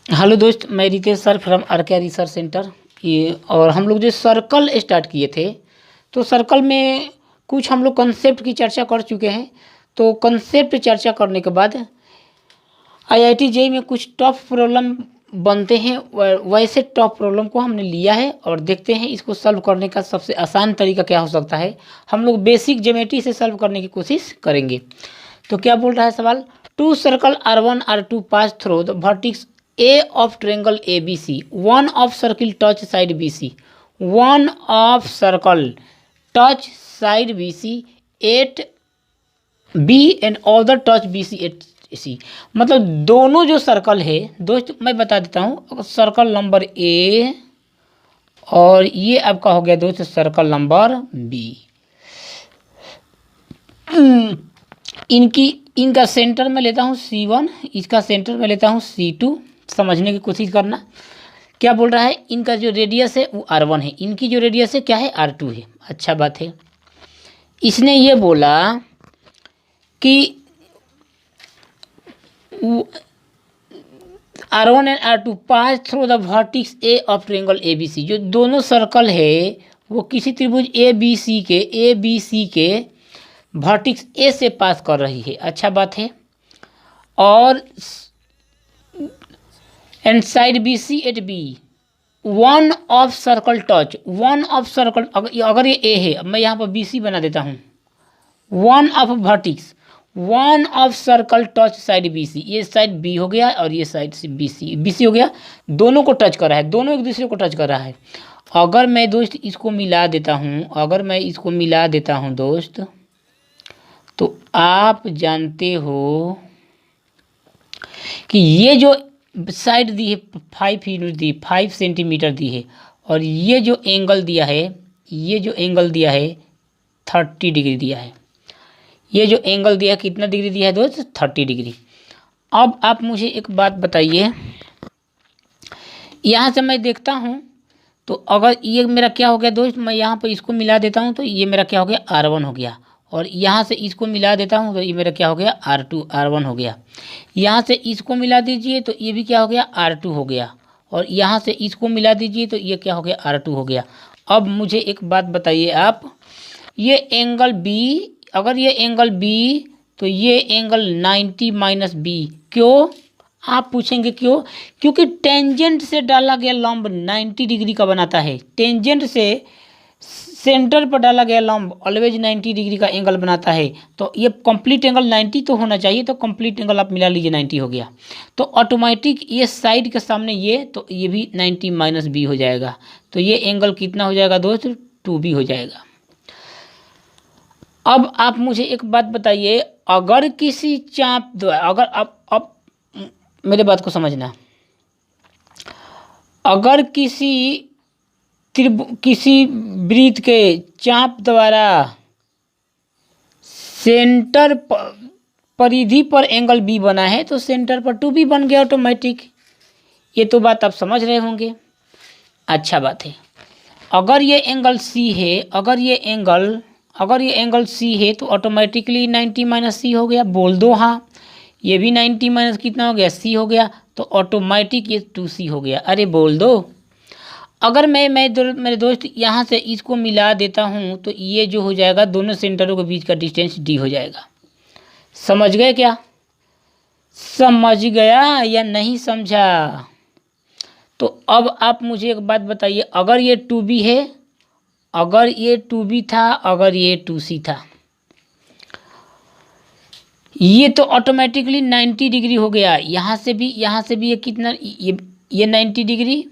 Hello दोस्त, मैं Ritesh sir from Arkiya research centre. ये और हम लोग जो सर्कल स्टार्ट किए थे, तो सर्कल में कुछ हम लोग कंसेप्ट की चर्चा कर चुके हैं। तो कंसेप्ट चर्चा करने के बाद आईआईटी जेईई में कुछ टफ प्रॉब्लम बनते हैं। वैसे टफ प्रॉब्लम को हमने लिया है और देखते हैं इसको सॉल्व करने का सबसे आसान तरीका क्या हो सकता है। हम लोग बेसिक ज्योमेट्री से सॉल्व करने की कोशिश करेंगे। तो क्या बोल रहा है सवाल? Two circle R1 R2 pass through the vertex A of triangle ABC. One of circle touch side BC. One of circle touch side BC at B and other touch BC at C. मतलब दोनों जो circle है दोस्त, मैं बता देता हूँ। Circle number A और ये आपका हो गया दोस्त सर्कल नंबर B। इनका सेंटर में लेता हूँ C1, इसका सेंटर में लेता हूँ C2। समझने की कोशिश करना। क्या बोल रहा है? इनका जो रेडियस है वो R1 है, इनकी जो रेडियस है क्या है? R2 है। अच्छा बात है। इसने ये बोला कि R1 and R2 pass through the vertex A of triangle ABC। जो दोनों सर्कल है वो किसी त्रिभुज ABC के वर्टेक्स A से पास कर रही है। अच्छा बात है। और and side BC at B one of circle touch, one of circle, अगर ये A है, मैं यहाँ पर BC बना देता हूँ। One of vertex, one of circle touch side BC। ये साइड B हो गया और ये साइड BC हो गया। दोनों को टच कर रहा है, दोनों एक दूसरे को टच कर रहा है। अगर मैं दोस्त इसको मिला देता हूँ, दोस्त, तो आप जानते हो कि ये जो साइड दी है 5 यूनिट दी, 5 सेंटीमीटर दी है, और ये जो एंगल दिया है 30 डिग्री दिया है। ये जो एंगल दिया है कितना डिग्री दिया है दोस्त? 30 डिग्री। अब आप मुझे एक बात बताइए, यहाँ से मैं देखता हूँ तो अगर ये मेरा क्या हो गया दोस्त, मैं यहाँ पर इसको मिला देता हूँ तो ये मेरा क्या हो गया? R1 हो गया। और यहाँ से इसको मिला देता हूँ तो ये मेरा क्या हो गया? R1 हो गया। यहाँ से इसको मिला दीजिए तो ये भी क्या हो गया? R2 हो गया। और यहाँ से इसको मिला दीजिए तो ये क्या हो गया? R2 हो गया। अब मुझे एक बात बताइए आप, ये एंगल B, अगर ये एंगल B तो ये एंगल 90 माइनस B। क्यों? आप पूछेंगे क्यों? क्योंकि टेंजेंट से डाला गया लंब 90 डिग्री का बनाता है। टेंजेंट से सेंटर पर डाला गया लंब ऑलवेज 90 डिग्री का एंगल बनाता है। तो ये कंप्लीट एंगल 90 तो होना चाहिए, तो कंप्लीट एंगल आप मिला लीजिए, 90 हो गया। तो ऑटोमेटिक ये साइड के सामने ये, तो ये भी 90 माइनस B हो जाएगा। तो ये एंगल कितना हो जाएगा दोस्त? 2B हो जाएगा। अब आप मुझे एक बात बताइए, अगर किसी चाप द्वारा, अगर अब मेरे बात को समझना, अगर किसी वृत्त के चाप द्वारा सेंटर परिधि पर एंगल B बना है तो सेंटर पर 2B बन गया ऑटोमेटिक। ये तो बात आप समझ रहे होंगे। अच्छा बात है। अगर ये एंगल C है, अगर ये एंगल C है तो ऑटोमेटिकली 90 माइनस C हो गया। बोल दो हाँ। ये भी 90 माइनस कितना हो गया? C हो गया। तो ऑटोमेटिक ये 2C हो गया। अरे बोल दो। अगर मेरे दोस्त यहाँ से इसको मिला देता हूँ तो ये जो हो जाएगा, दोनों सेंटरों के बीच का डिस्टेंस D हो जाएगा। समझ गए क्या? समझ गया या नहीं समझा? तो अब आप मुझे एक बात बताइए, अगर ये 2B है, अगर ये 2B था, अगर ये 2C था, ये तो ऑटोमेटिकली 90 डिग्री हो गया। यहाँ से भी ये कितना? ये 90 डिग्री,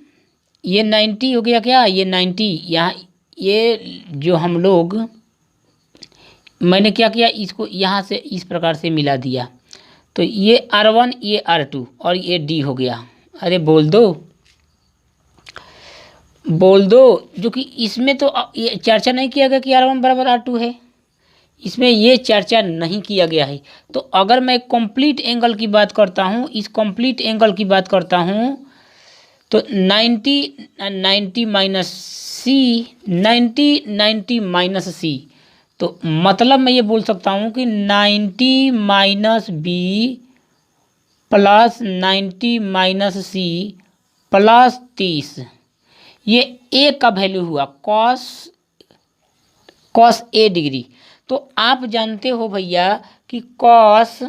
ये 90 हो गया क्या? ये 90। यहाँ ये जो हम लोग, मैंने क्या किया, इसको यहाँ से इस प्रकार से मिला दिया तो ये R1, ये R2 और ये D हो गया। अरे बोल दो, जो कि इसमें तो ये चर्चा नहीं किया गया कि R1 बराबर R2 है, इसमें ये चर्चा नहीं किया गया है। तो अगर मैं कंप्लीट एंगल की बात करता हूँ, इस कंप्लीट एंगल की बात करता हूँ तो 90 माइनस C, 90 माइनस C, तो मतलब मैं ये बोल सकता हूँ कि 90 minus B plus 90 minus C plus 30। ये ए का वैल्यू हुआ कॉस ए डिग्री। तो आप जानते हो भैया कि कॉस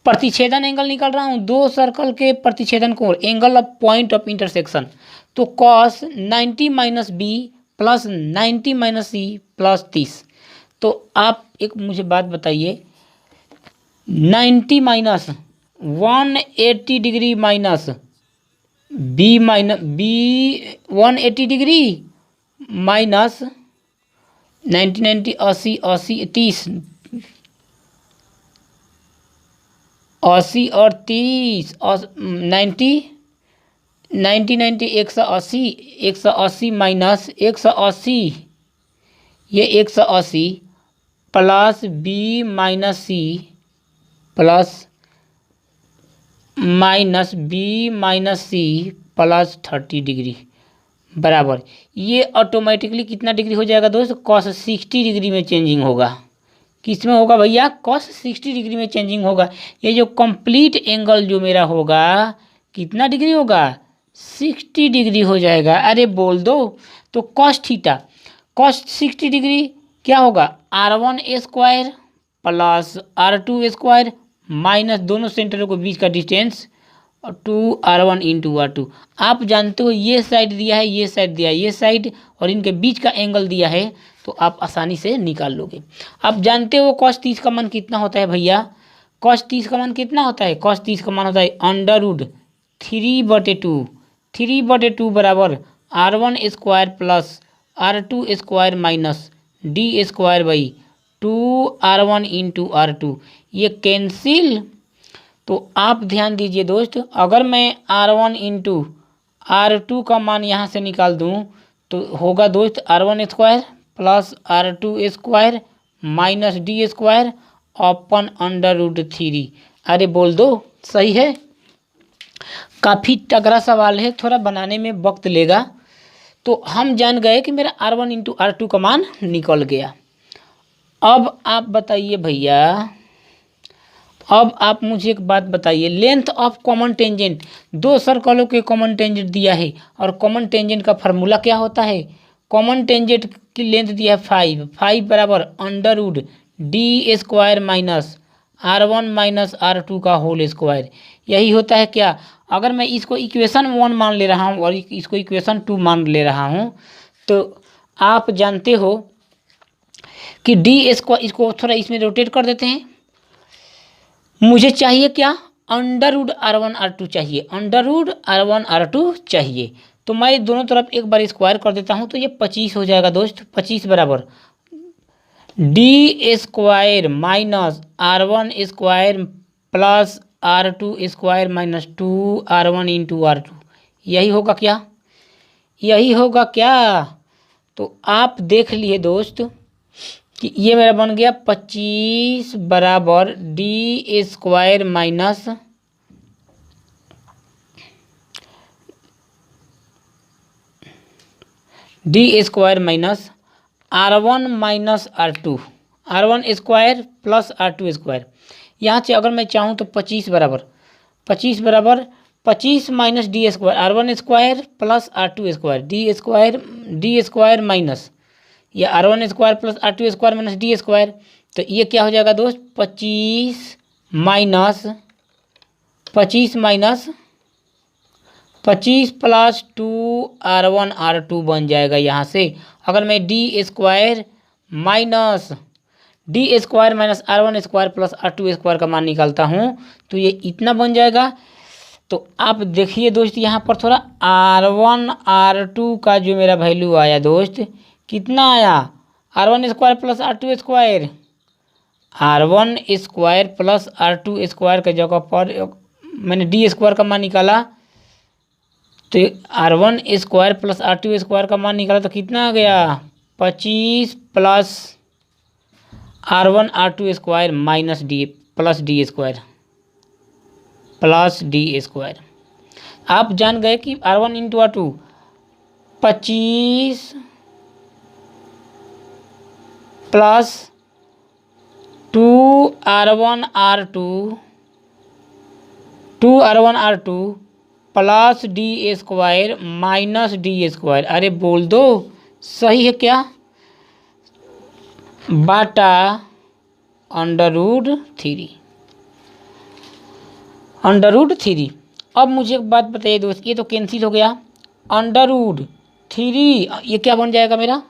प्रतिच्छेदन एंगल निकल रहा हूँ, दो सर्कल के प्रतिच्छेदन कोण, angle of point of intersection. तो cos 90 minus B plus 90 minus C plus 30। तो आप एक मुझे बात बताइए, 90 minus 180 degree minus B 180 degree minus 90 90 80 80 30 80 और 30 और 90 90 90 180 माइनस 180, ये 180 plus B minus C plus minus B minus C plus 30 degree बराबर, ये ऑटोमेटिकली कितना डिग्री हो जाएगा दोस्त, कॉस 60 डिग्री में चेंजिंग होगा। किस में होगा भैया, कॉस 60 डिग्री में चेंजिंग होगा। ये जो कंप्लीट एंगल जो मेरा होगा कितना डिग्री होगा, 60 डिग्री हो जाएगा। अरे बोल दो। तो कॉस थीटा कॉस 60 डिग्री क्या होगा, R1 square plus R2 square minus दोनों सेंटरों के बीच का डिस्टेंस 2R1 इंटू R2। आप जानते हो ये साइड दिया है, ये साइड दिया है, ये साइड और इनके बीच का एंगल दिया है, तो आप आसानी से निकाल लोगे। आप जानते हो कॉस 30 का मान कितना होता है भैया, कॉस 30 का मान कितना होता है, कॉस 30 का मान होता है अंडर रूट 3/2 3/2 बराबर R1 square plus R2 square minus D square by 2R1 into R2। ये कैंसिल। तो आप ध्यान दीजिए दोस्त, अगर मैं R1 इंटू R2 का मान यहाँ से निकाल दूँ तो होगा दोस्त R1 square plus R2 square minus D square अपन अंडर रूट 3। अरे बोल दो, सही है। काफ़ी तगड़ा सवाल है, थोड़ा बनाने में वक्त लेगा। तो हम जान गए कि मेरा R1 इंटू R2 का मान निकल गया। अब आप बताइए भैया, अब आप मुझे एक बात बताइए, लेंथ ऑफ कॉमन टेंजेंट, दो सर्कलों के कॉमन टेंजेंट दिया है और कॉमन टेंजेंट का फार्मूला क्या होता है, कॉमन टेंजेंट की लेंथ दिया है 5 बराबर under root D² minus R1 minus R2 का होल स्क्वायर। यही होता है क्या। अगर मैं इसको इक्वेशन 1 मान ले रहा हूँ और इसको इक्वेशन 2 मान ले रहा हूँ, तो आप जानते हो कि D², इसको थोड़ा इसमें रोटेट कर देते हैं। मुझे चाहिए क्या, अंडर रूट R1 R2 चाहिए, अंडर रूट R1 R2 चाहिए। तो मैं दोनों तरफ एक बार स्क्वायर कर देता हूँ, तो ये 25 हो जाएगा दोस्त। 25 बराबर D² minus R1 square plus R2 square minus 2R1 into R2। यही होगा क्या, यही होगा क्या। तो आप देख लिए दोस्त कि ये मेरा बन गया 25 बराबर D² minus D² minus R1 minus R1 square plus R2 square. यहाँ से अगर मैं चाहूँ तो 25 बराबर 25 minus D² R1 square plus R2 square D² minus ये R1 square plus R2 square minus D²। तो ये क्या हो जाएगा दोस्त, 25 माइनस 25 प्लस 2R1 R2 बन जाएगा यहाँ से। अगर मैं D² minus R1 square plus R2 square का मान निकालता हूँ तो ये इतना बन जाएगा। तो आप देखिए दोस्त, यहाँ पर थोड़ा R1 R2 का जो मेरा वैल्यू आया दोस्त, कितना आया, R1 square plus R2 square, R1 square plus R2 square के जगह पर मैंने D² का मान निकाला, तो R1 square plus R2 square का मान निकाला तो कितना आ गया, 25 plus R1 R2 square minus D plus D²। आप जान गए कि R1 into R2 25 plus 2R1 R2 2r1r2 plus d² minus d²। अरे बोल दो सही है क्या? बाटा √3। √3। अब मुझे एक बात बताइए दोस्त, ये तो कैंसिल हो गया। √3 ये क्या बन जाएगा मेरा?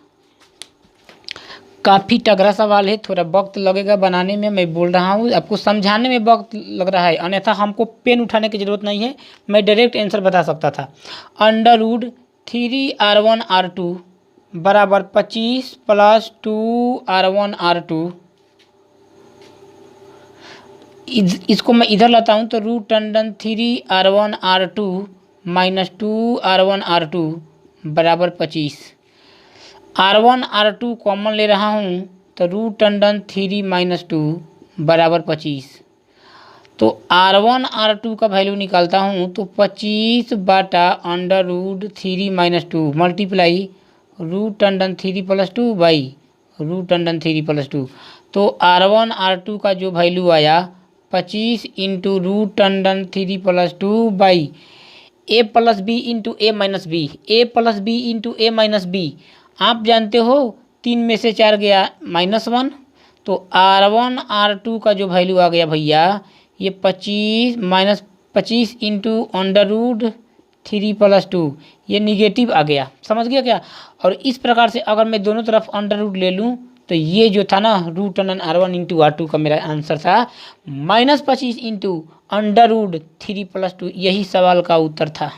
काफ़ी तगड़ा सवाल है, थोड़ा वक्त लगेगा बनाने में। मैं बोल रहा हूँ आपको समझाने में वक्त लग रहा है, अन्यथा हमको पेन उठाने की ज़रूरत नहीं है, मैं डायरेक्ट आंसर बता सकता था। √3r1r2 बराबर 25 प्लस 2r1r2। इसको मैं इधर लाता हूँ तो √3r1r2 माइनस 2r1r2 बराबर 25। r1r2 कॉमन ले रहा हूँ तो √3 माइनस 2 बराबर 25। तो r1r2 का वैल्यू निकालता हूँ तो 25 बाटा √3 minus 2 multiply √3 plus 2 by √3 plus 2। तो r1r2 का जो वैल्यू आया 25 into √3 plus 2 by a plus B into A minus B, A plus B into A minus B. आप जानते हो 3 में से 4 गया -1, तो r1r2 का जो वैल्यू आ गया भैया ये 25 माइनस 25 इंटू √3 प्लस 2, ये निगेटिव आ गया। समझ गया क्या? और इस प्रकार से अगर मैं दोनों तरफ अंडर ले लूँ तो ये जो था ना √r1 इंटू r2 का मेरा आंसर था -25 इंटू √3 प्लस 2, यही सवाल का उत्तर था।